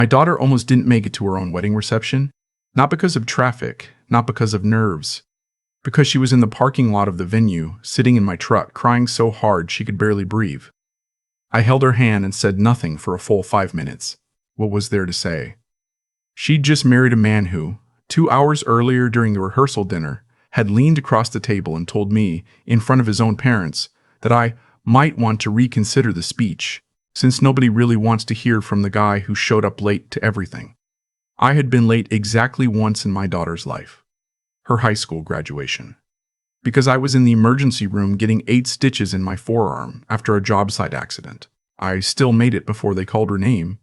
My daughter almost didn't make it to her own wedding reception, not because of traffic, not because of nerves, because she was in the parking lot of the venue, sitting in my truck, crying so hard she could barely breathe. I held her hand and said nothing for a full 5 minutes. What was there to say? She'd just married a man who, 2 hours earlier during the rehearsal dinner, had leaned across the table and told me, in front of his own parents, that I might want to reconsider the speech, since nobody really wants to hear from the guy who showed up late to everything. I had been late exactly once in my daughter's life, her high school graduation, because I was in the emergency room getting 8 stitches in my forearm after a job site accident. I still made it before they called her name,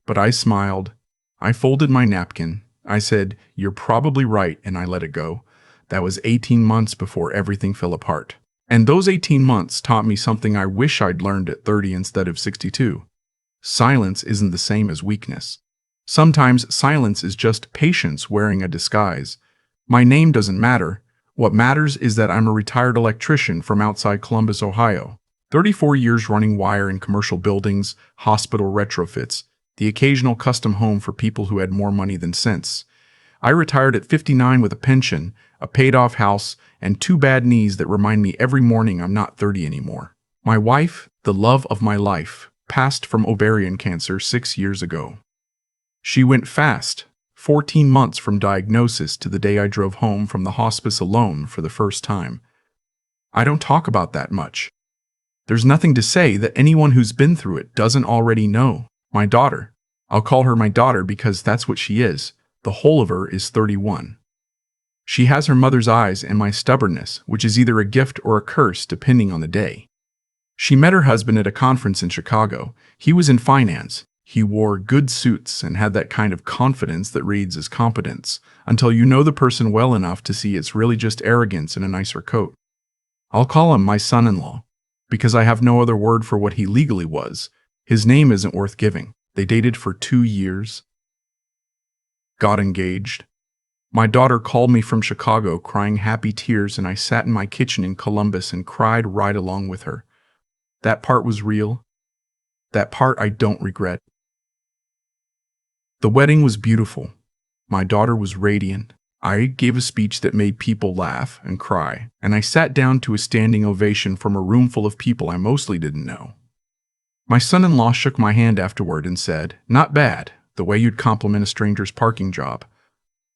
but I smiled. I folded my napkin. I said, "You're probably right," and I let it go. That was 18 months before everything fell apart. And those 18 months taught me something I wish I'd learned at 30 instead of 62. Silence isn't the same as weakness. Sometimes silence is just patience wearing a disguise. My name doesn't matter. What matters is that I'm a retired electrician from outside Columbus, Ohio. 34 years running wire in commercial buildings, hospital retrofits, the occasional custom home for people who had more money than sense. I retired at 59 with a pension, a paid-off house, and 2 bad knees that remind me every morning I'm not 30 anymore. My wife, the love of my life, passed from ovarian cancer 6 years ago. She went fast, 14 months from diagnosis to the day I drove home from the hospice alone for the first time. I don't talk about that much. There's nothing to say that anyone who's been through it doesn't already know. My daughter. I'll call her my daughter because that's what she is. The whole of her is 31. She has her mother's eyes and my stubbornness, which is either a gift or a curse depending on the day. She met her husband at a conference in Chicago. He was in finance. He wore good suits and had that kind of confidence that reads as competence, until you know the person well enough to see it's really just arrogance in a nicer coat. I'll call him my son-in-law, because I have no other word for what he legally was. His name isn't worth giving. They dated for 2 years. Got engaged. My daughter called me from Chicago crying happy tears, and I sat in my kitchen in Columbus and cried right along with her. That part was real. That part I don't regret. The wedding was beautiful. My daughter was radiant. I gave a speech that made people laugh and cry, and I sat down to a standing ovation from a room full of people I mostly didn't know. My son-in-law shook my hand afterward and said, "Not bad, the way you'd compliment a stranger's parking job."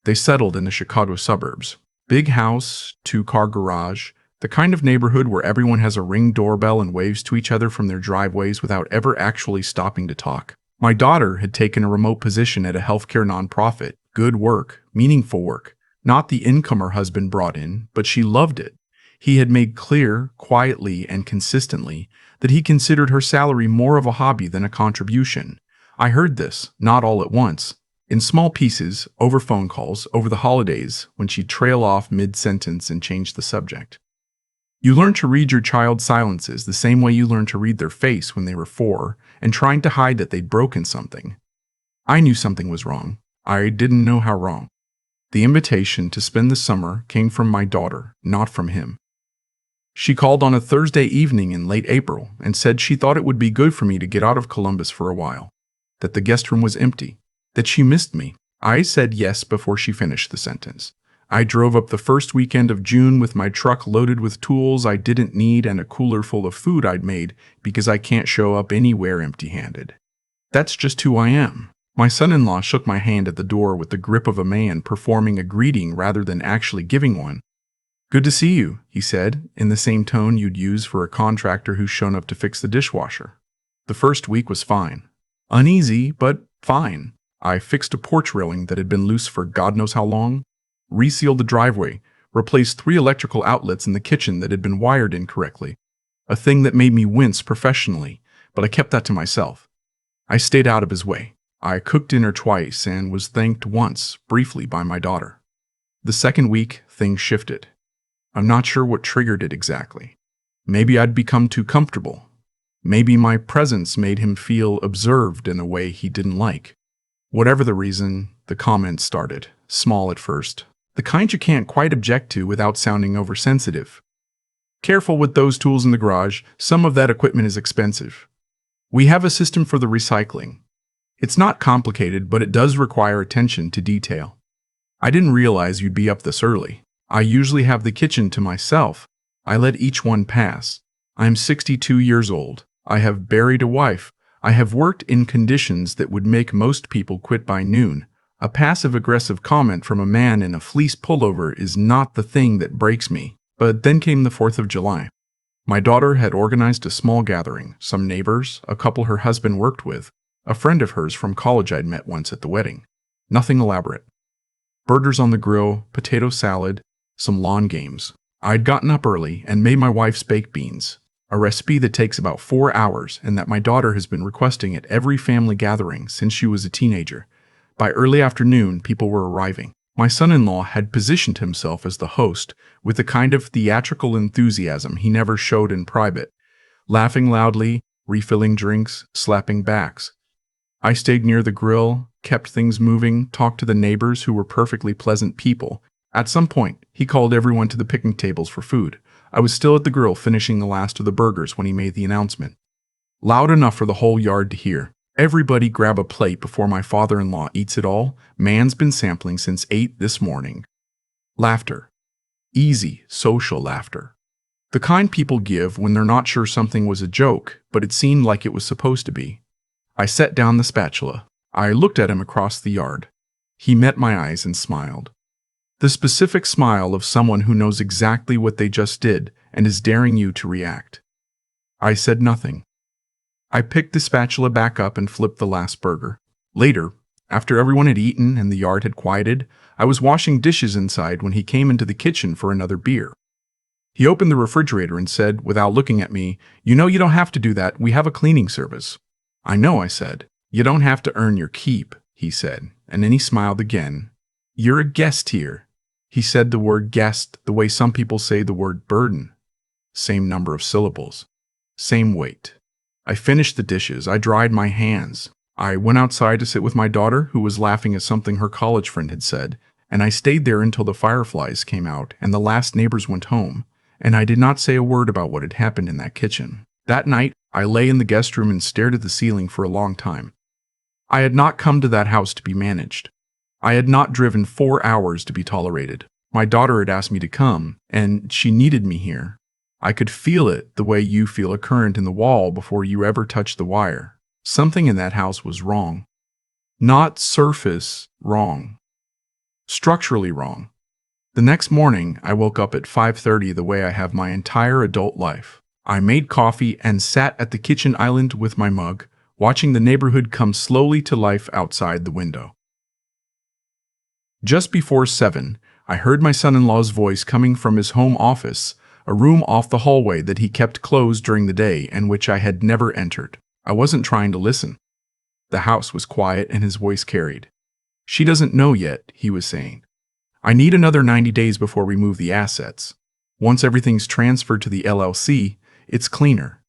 They settled in the Chicago suburbs. Big house, 2-car garage, the kind of neighborhood where everyone has a Ring doorbell and waves to each other from their driveways without ever actually stopping to talk. My daughter had taken a remote position at a healthcare nonprofit. Good work, meaningful work. Not the income her husband brought in, but she loved it. He had made clear, quietly and consistently, that he considered her salary more of a hobby than a contribution. I heard this, not all at once, in small pieces, over phone calls, over the holidays, when she'd trail off mid-sentence and change the subject. You learn to read your child's silences the same way you learn to read their face when they were 4 and trying to hide that they'd broken something. I knew something was wrong. I didn't know how wrong. The invitation to spend the summer came from my daughter, not from him. She called on a Thursday evening in late April and said she thought it would be good for me to get out of Columbus for a while, that the guest room was empty, that she missed me. I said yes before she finished the sentence. I drove up the first weekend of June with my truck loaded with tools I didn't need and a cooler full of food I'd made because I can't show up anywhere empty-handed. That's just who I am. My son-in-law shook my hand at the door with the grip of a man performing a greeting rather than actually giving one. "Good to see you," he said, in the same tone you'd use for a contractor who's shown up to fix the dishwasher. The first week was fine. Uneasy, but fine. I fixed a porch railing that had been loose for God knows how long, resealed the driveway, replaced 3 electrical outlets in the kitchen that had been wired incorrectly, a thing that made me wince professionally, but I kept that to myself. I stayed out of his way. I cooked dinner twice and was thanked once, briefly, by my daughter. The second week, things shifted. I'm not sure what triggered it exactly. Maybe I'd become too comfortable. Maybe my presence made him feel observed in a way he didn't like. Whatever the reason, the comments started, small at first. The kind you can't quite object to without sounding oversensitive. "Careful with those tools in the garage, some of that equipment is expensive. We have a system for the recycling. It's not complicated, but it does require attention to detail. I didn't realize you'd be up this early. I usually have the kitchen to myself. I let each one pass. I'm 62 years old. I have buried a wife. I have worked in conditions that would make most people quit by noon. A passive-aggressive comment from a man in a fleece pullover is not the thing that breaks me. But then came the 4th of July. My daughter had organized a small gathering, some neighbors, a couple her husband worked with, a friend of hers from college I'd met once at the wedding. Nothing elaborate. Burgers on the grill, potato salad, some lawn games. I'd gotten up early and made my wife's baked beans, a recipe that takes about 4 hours and that my daughter has been requesting at every family gathering since she was a teenager. By early afternoon, people were arriving. My son-in-law had positioned himself as the host with the kind of theatrical enthusiasm he never showed in private, laughing loudly, refilling drinks, slapping backs. I stayed near the grill, kept things moving, talked to the neighbors who were perfectly pleasant people. At some point, he called everyone to the picnic tables for food. I was still at the grill finishing the last of the burgers when he made the announcement. Loud enough for the whole yard to hear. Everybody grab a plate before my father-in-law eats it all. Man's been sampling since 8 this morning. Laughter. Easy, social laughter. The kind people give when they're not sure something was a joke, but it seemed like it was supposed to be. I set down the spatula. I looked at him across the yard. He met my eyes and smiled. The specific smile of someone who knows exactly what they just did and is daring you to react. I said nothing. I picked the spatula back up and flipped the last burger. Later, after everyone had eaten and the yard had quieted, I was washing dishes inside when he came into the kitchen for another beer. He opened the refrigerator and said, without looking at me, "You know you don't have to do that. We have a cleaning service." "I know," I said. "You don't have to earn your keep," he said, and then he smiled again. "You're a guest here." He said the word guest the way some people say the word burden. Same number of syllables. Same weight. I finished the dishes. I dried my hands. I went outside to sit with my daughter, who was laughing at something her college friend had said, and I stayed there until the fireflies came out and the last neighbors went home, and I did not say a word about what had happened in that kitchen. That night, I lay in the guest room and stared at the ceiling for a long time. I had not come to that house to be managed. I had not driven 4 hours to be tolerated. My daughter had asked me to come, and she needed me here. I could feel it the way you feel a current in the wall before you ever touch the wire. Something in that house was wrong. Not surface wrong. Structurally wrong. The next morning, I woke up at 5:30 the way I have my entire adult life. I made coffee and sat at the kitchen island with my mug, watching the neighborhood come slowly to life outside the window. Just before 7, I heard my son-in-law's voice coming from his home office, a room off the hallway that he kept closed during the day and which I had never entered. I wasn't trying to listen. The house was quiet and his voice carried. "She doesn't know yet," he was saying. "I need another 90 days before we move the assets. Once everything's transferred to the LLC, it's cleaner."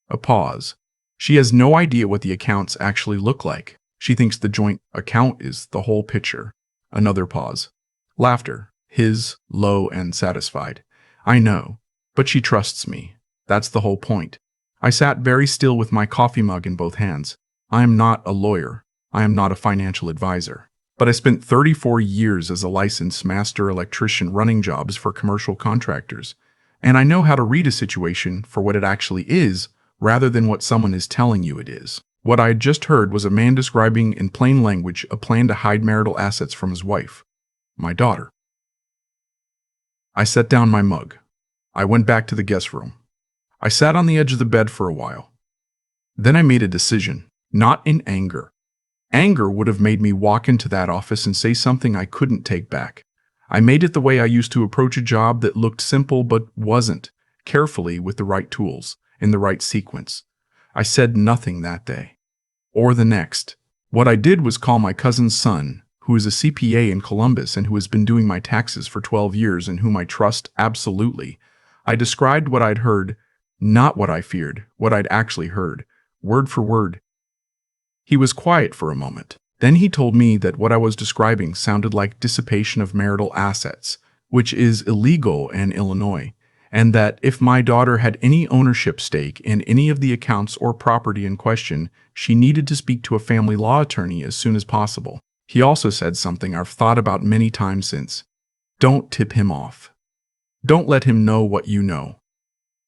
A pause. "She has no idea what the accounts actually look like. She thinks the joint account is the whole picture." Another pause. Laughter. His, low and satisfied. "I know, but she trusts me. That's the whole point." I sat very still with my coffee mug in both hands. I am not a lawyer. I am not a financial advisor. But I spent 34 years as a licensed master electrician running jobs for commercial contractors, and I know how to read a situation for what it actually is rather than what someone is telling you it is. What I had just heard was a man describing in plain language a plan to hide marital assets from his wife, my daughter. I set down my mug. I went back to the guest room. I sat on the edge of the bed for a while. Then I made a decision, not in anger. Anger would have made me walk into that office and say something I couldn't take back. I made it the way I used to approach a job that looked simple but wasn't, carefully with the right tools, in the right sequence. I said nothing that day. Or the next. What I did was call my cousin's son, who is a CPA in Columbus and who has been doing my taxes for 12 years and whom I trust absolutely. I described what I'd heard, not what I feared, what I'd actually heard, word for word. He was quiet for a moment. Then he told me that what I was describing sounded like dissipation of marital assets, which is illegal in Illinois, and that if my daughter had any ownership stake in any of the accounts or property in question, she needed to speak to a family law attorney as soon as possible. He also said something I've thought about many times since. Don't tip him off. Don't let him know what you know.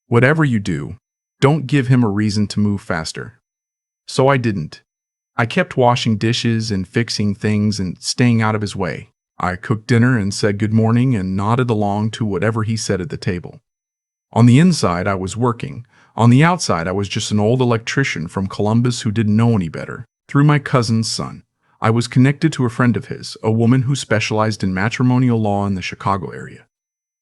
Whatever you do, don't give him a reason to move faster. So I didn't. I kept washing dishes and fixing things and staying out of his way. I cooked dinner and said good morning and nodded along to whatever he said at the table. On the inside, I was working. On the outside, I was just an old electrician from Columbus who didn't know any better. Through my cousin's son, I was connected to a friend of his, a woman who specialized in matrimonial law in the Chicago area.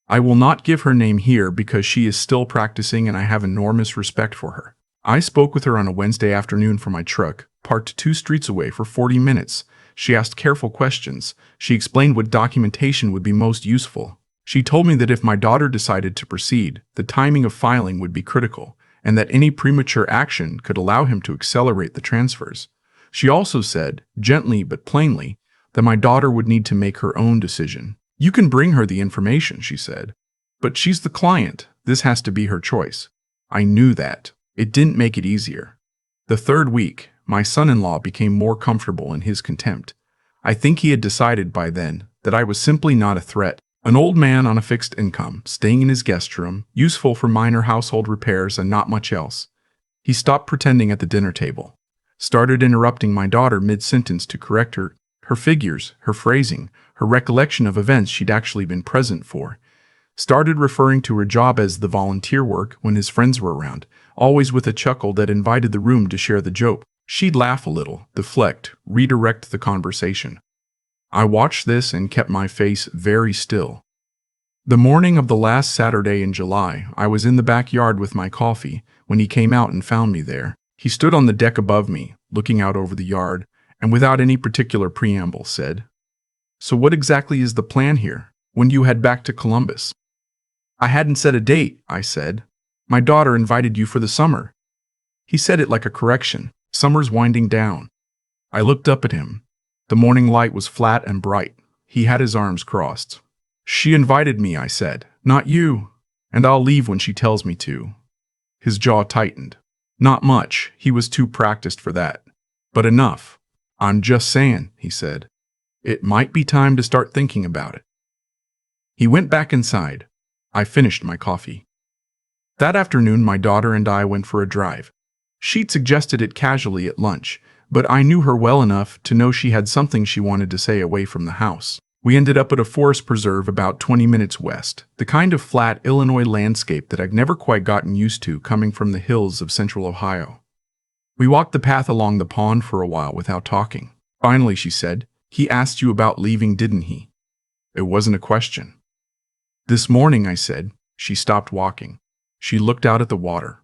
I will not give her name here because she is still practicing and I have enormous respect for her. I spoke with her on a Wednesday afternoon from my truck, parked 2 streets away for 40 minutes. She asked careful questions. She explained what documentation would be most useful. She told me that if my daughter decided to proceed, the timing of filing would be critical, and that any premature action could allow him to accelerate the transfers. She also said, gently but plainly, that my daughter would need to make her own decision. You can bring her the information, she said. But she's the client. This has to be her choice. I knew that. It didn't make it easier. The 3rd week, my son-in-law became more comfortable in his contempt. I think he had decided by then that I was simply not a threat. An old man on a fixed income, staying in his guest room, useful for minor household repairs and not much else. He stopped pretending at the dinner table. Started interrupting my daughter mid-sentence to correct her figures, her phrasing, her recollection of events she'd actually been present for. Started referring to her job as the volunteer work when his friends were around, always with a chuckle that invited the room to share the joke. She'd laugh a little, deflect, redirect the conversation. I watched this and kept my face very still. The morning of the last Saturday in July, I was in the backyard with my coffee when he came out and found me there. He stood on the deck above me, looking out over the yard, and without any particular preamble said, "So what exactly is the plan here? When do you head back to Columbus?" "I hadn't set a date," I said. "My daughter invited you for the summer." He said it like a correction. Summer's winding down. I looked up at him. The morning light was flat and bright. He had his arms crossed. "She invited me," I said, "not you. And I'll leave when she tells me to." His jaw tightened. Not much. He was too practiced for that. But enough. "I'm just saying," he said. "It might be time to start thinking about it." He went back inside. I finished my coffee. That afternoon, my daughter and I went for a drive. She'd suggested it casually at lunch, but I knew her well enough to know she had something she wanted to say away from the house. We ended up at a forest preserve about 20 minutes west, the kind of flat Illinois landscape that I've never quite gotten used to coming from the hills of central Ohio. We walked the path along the pond for a while without talking. Finally, she said, "He asked you about leaving, didn't he?" It wasn't a question. "This morning," I said. She stopped walking. She looked out at the water.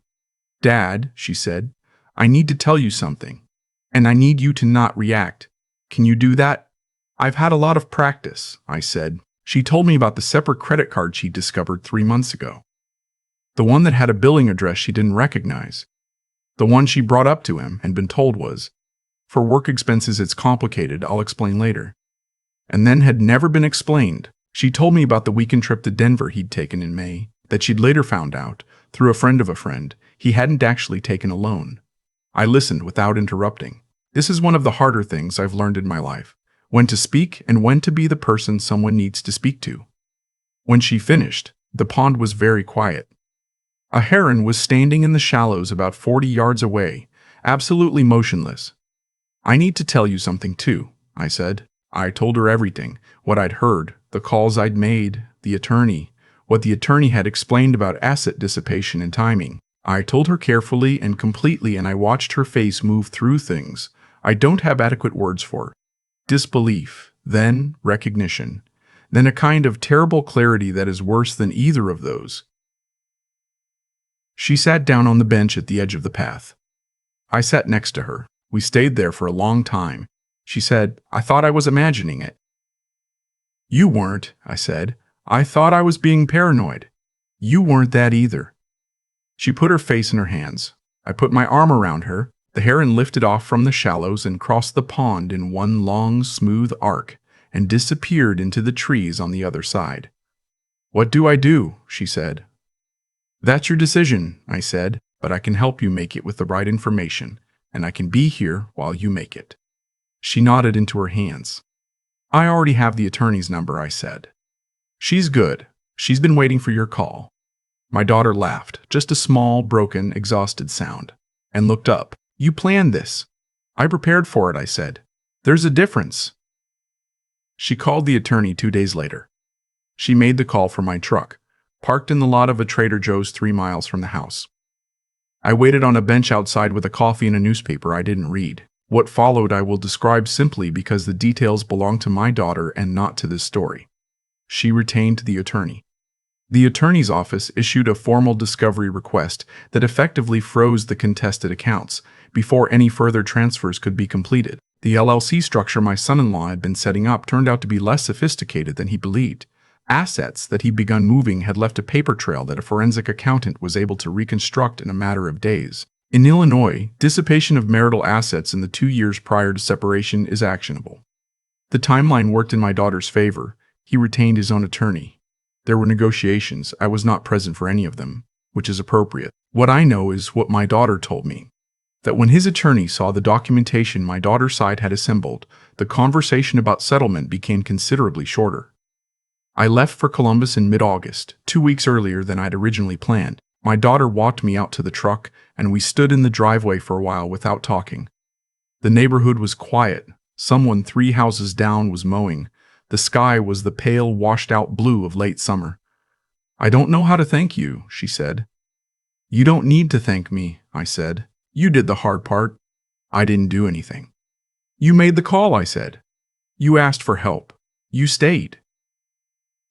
"Dad," she said, "I need to tell you something. And I need you to not react. Can you do that?" "I've had a lot of practice," I said. She told me about the separate credit card she'd discovered 3 months ago. The one that had a billing address she didn't recognize. The one she brought up to him and been told was, "For work expenses it's complicated, I'll explain later." And then had never been explained. She told me about the weekend trip to Denver he'd taken in May, that she'd later found out, through a friend of a friend, he hadn't actually taken alone. I listened without interrupting. This is one of the harder things I've learned in my life. When to speak and when to be the person someone needs to speak to. When she finished, the pond was very quiet. A heron was standing in the shallows about 40 yards away, absolutely motionless. "I need to tell you something too," I said. I told her everything, what I'd heard, the calls I'd made, the attorney, what the attorney had explained about asset dissipation and timing. I told her carefully and completely, and I watched her face move through things I don't have adequate words for. Disbelief, then recognition, then a kind of terrible clarity that is worse than either of those. She sat down on the bench at the edge of the path. I sat next to her. We stayed there for a long time. She said, "I thought I was imagining it." "You weren't," I said. "I thought I was being paranoid." "You weren't that either." She put her face in her hands. I put my arm around her. The heron lifted off from the shallows and crossed the pond in one long, smooth arc and disappeared into the trees on the other side. "What do I do?" she said. That's your decision, I said, but I can help you make it with the right information, and I can be here while you make it. She nodded into her hands. I already have the attorney's number, I said. She's good. She's been waiting for your call. My daughter laughed, just a small, broken, exhausted sound, and looked up. You planned this. I prepared for it, I said. There's a difference. She called the attorney 2 days later. She made the call from my truck, parked in the lot of a Trader Joe's 3 miles from the house. I waited on a bench outside with a coffee and a newspaper I didn't read. What followed I will describe simply because the details belong to my daughter and not to this story. She retained the attorney. The attorney's office issued a formal discovery request that effectively froze the contested accounts before any further transfers could be completed. The LLC structure my son-in-law had been setting up turned out to be less sophisticated than he believed. Assets that he'd begun moving had left a paper trail that a forensic accountant was able to reconstruct in a matter of days. In Illinois, dissipation of marital assets in the 2 years prior to separation is actionable. The timeline worked in my daughter's favor. He retained his own attorney. There were negotiations. I was not present for any of them, which is appropriate. What I know is what my daughter told me. That when his attorney saw the documentation my daughter's side had assembled, the conversation about settlement became considerably shorter. I left for Columbus in mid-August, 2 weeks earlier than I'd originally planned. My daughter walked me out to the truck, and we stood in the driveway for a while without talking. The neighborhood was quiet. Someone 3 houses down was mowing. The sky was the pale, washed-out blue of late summer. I don't know how to thank you, she said. You don't need to thank me, I said. You did the hard part. I didn't do anything. You made the call, I said. You asked for help. You stayed.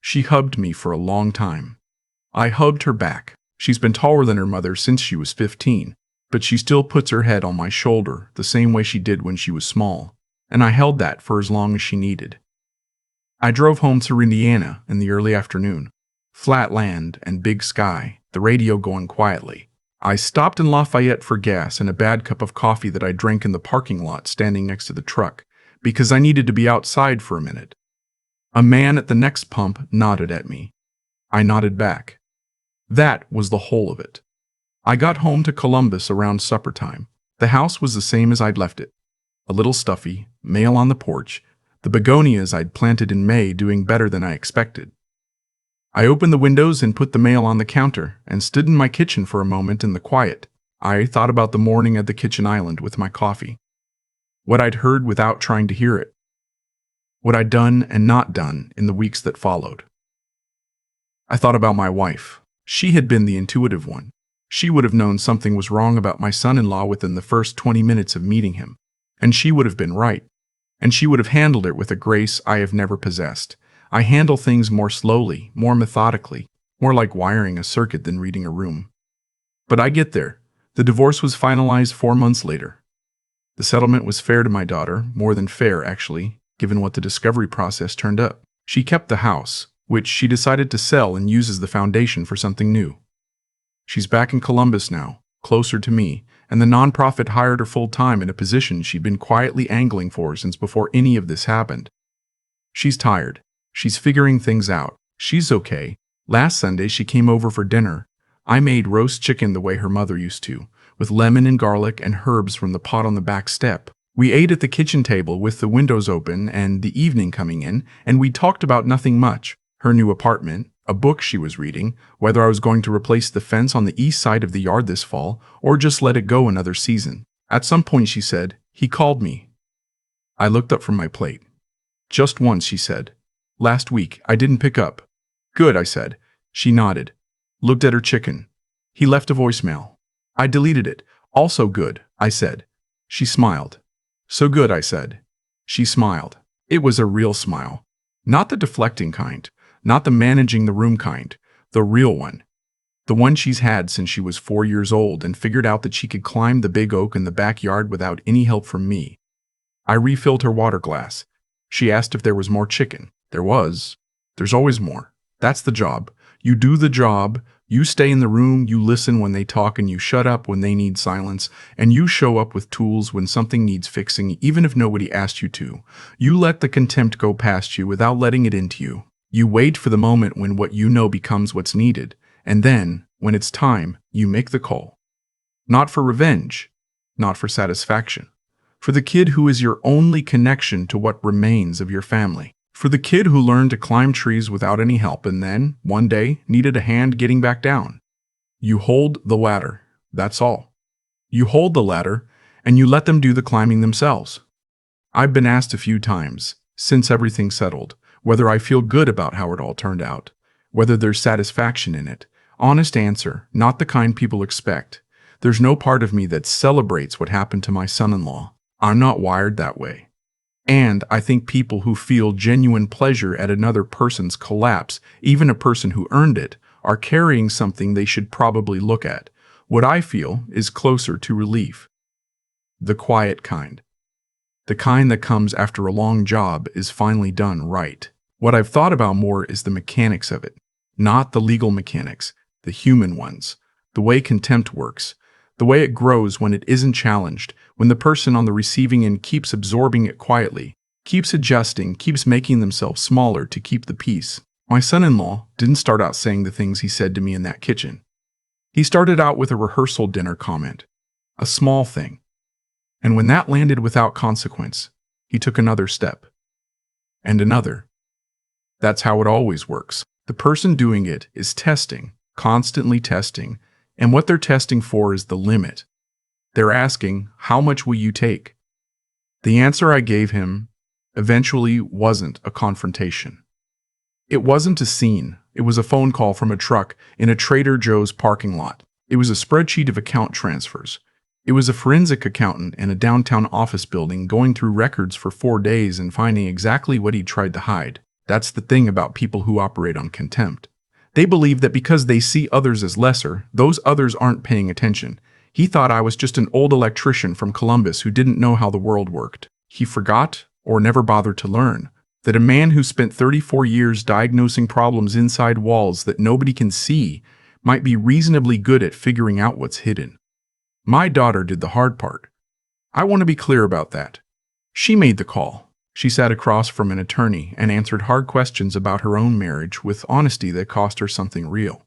She hugged me for a long time. I hugged her back. She's been taller than her mother since she was 15, but she still puts her head on my shoulder the same way she did when she was small, and I held that for as long as she needed. I drove home to Indiana in the early afternoon. Flat land and big sky, the radio going quietly. I stopped in Lafayette for gas and a bad cup of coffee that I drank in the parking lot standing next to the truck, because I needed to be outside for a minute. A man at the next pump nodded at me. I nodded back. That was the whole of it. I got home to Columbus around supper time. The house was the same as I'd left it. A little stuffy, mail on the porch, the begonias I'd planted in May doing better than I expected. I opened the windows and put the mail on the counter and stood in my kitchen for a moment in the quiet. I thought about the morning at the kitchen island with my coffee. What I'd heard without trying to hear it. What I'd done and not done in the weeks that followed. I thought about my wife. She had been the intuitive one. She would have known something was wrong about my son-in-law within the first 20 minutes of meeting him. And she would have been right. And she would have handled it with a grace I have never possessed. I handle things more slowly, more methodically, more like wiring a circuit than reading a room. But I get there. The divorce was finalized 4 months later. The settlement was fair to my daughter, more than fair, actually, given what the discovery process turned up. She kept the house, which she decided to sell and use as the foundation for something new. She's back in Columbus now, closer to me, and the nonprofit hired her full-time in a position she'd been quietly angling for since before any of this happened. She's tired. She's figuring things out. She's okay. Last Sunday she came over for dinner. I made roast chicken the way her mother used to, with lemon and garlic and herbs from the pot on the back step. We ate at the kitchen table with the windows open and the evening coming in, and we talked about nothing much. Her new apartment, a book she was reading, whether I was going to replace the fence on the east side of the yard this fall, or just let it go another season. At some point she said, "He called me." I looked up from my plate. "Just once," she said. "Last week, I didn't pick up." "Good," I said. She nodded, looked at her chicken. "He left a voicemail." I deleted it. "Also good," I said. She smiled. "So good," I said. She smiled. It was a real smile. Not the deflecting kind, not the managing the room kind, the real one. The one she's had since she was 4 years old and figured out that she could climb the big oak in the backyard without any help from me. I refilled her water glass. She asked if there was more chicken. There was. There's always more. That's the job. You do the job. You stay in the room, you listen when they talk, and you shut up when they need silence, and you show up with tools when something needs fixing, even if nobody asked you to. You let the contempt go past you without letting it into you. You wait for the moment when what you know becomes what's needed, and then, When it's time, you make the call. Not for revenge, not for satisfaction. For the kid who is your only connection to what remains of your family. For the kid who learned to climb trees without any help and then, one day, needed a hand getting back down. You hold the ladder, that's all. You hold the ladder, and you let them do the climbing themselves. I've been asked a few times, since everything settled, whether I feel good about how it all turned out, whether there's satisfaction in it. Honest answer, not the kind people expect. There's no part of me that celebrates what happened to my son-in-law. I'm not wired that way. And I think people who feel genuine pleasure at another person's collapse, even a person who earned it, are carrying something they should probably look at. What I feel is closer to relief. The quiet kind. The kind that comes after a long job is finally done right. What I've thought about more is the mechanics of it. Not the legal mechanics, the human ones. The way contempt works. The way it grows when it isn't challenged, when the person on the receiving end keeps absorbing it quietly, keeps adjusting, keeps making themselves smaller to keep the peace. My son-in-law didn't start out saying the things he said to me in that kitchen. He started out with a rehearsal dinner comment, a small thing. And when that landed without consequence, he took another step. And another. That's how it always works. The person doing it is testing, constantly testing, and what they're testing for is the limit. They're asking, how much will you take? The answer I gave him eventually wasn't a confrontation. It wasn't a scene. It was a phone call from a truck in a Trader Joe's parking lot. It was a spreadsheet of account transfers. It was a forensic accountant in a downtown office building going through records for 4 days and finding exactly what he'd tried to hide. That's the thing about people who operate on contempt. They believe that because they see others as lesser, those others aren't paying attention. He thought I was just an old electrician from Columbus who didn't know how the world worked. He forgot, or never bothered to learn, that a man who spent 34 years diagnosing problems inside walls that nobody can see might be reasonably good at figuring out what's hidden. My daughter did the hard part. I want to be clear about that. She made the call. She sat across from an attorney and answered hard questions about her own marriage with honesty that cost her something real.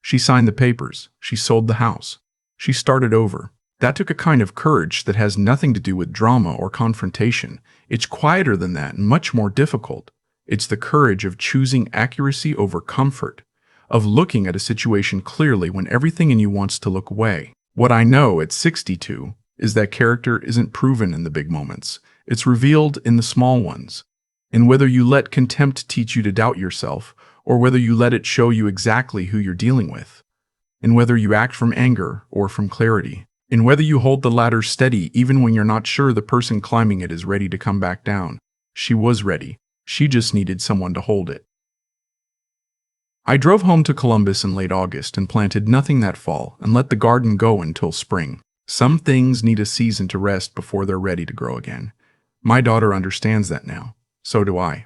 She signed the papers. She sold the house. She started over. That took a kind of courage that has nothing to do with drama or confrontation. It's quieter than that and much more difficult. It's the courage of choosing accuracy over comfort, of looking at a situation clearly when everything in you wants to look away. What I know at 62 is that character isn't proven in the big moments. It's revealed in the small ones. And whether you let contempt teach you to doubt yourself, or whether you let it show you exactly who you're dealing with, and whether you act from anger or from clarity, and whether you hold the ladder steady even when you're not sure the person climbing it is ready to come back down. She was ready. She just needed someone to hold it. I drove home to Columbus in late August and planted nothing that fall and let the garden go until spring. Some things need a season to rest before they're ready to grow again. My daughter understands that now. So do I.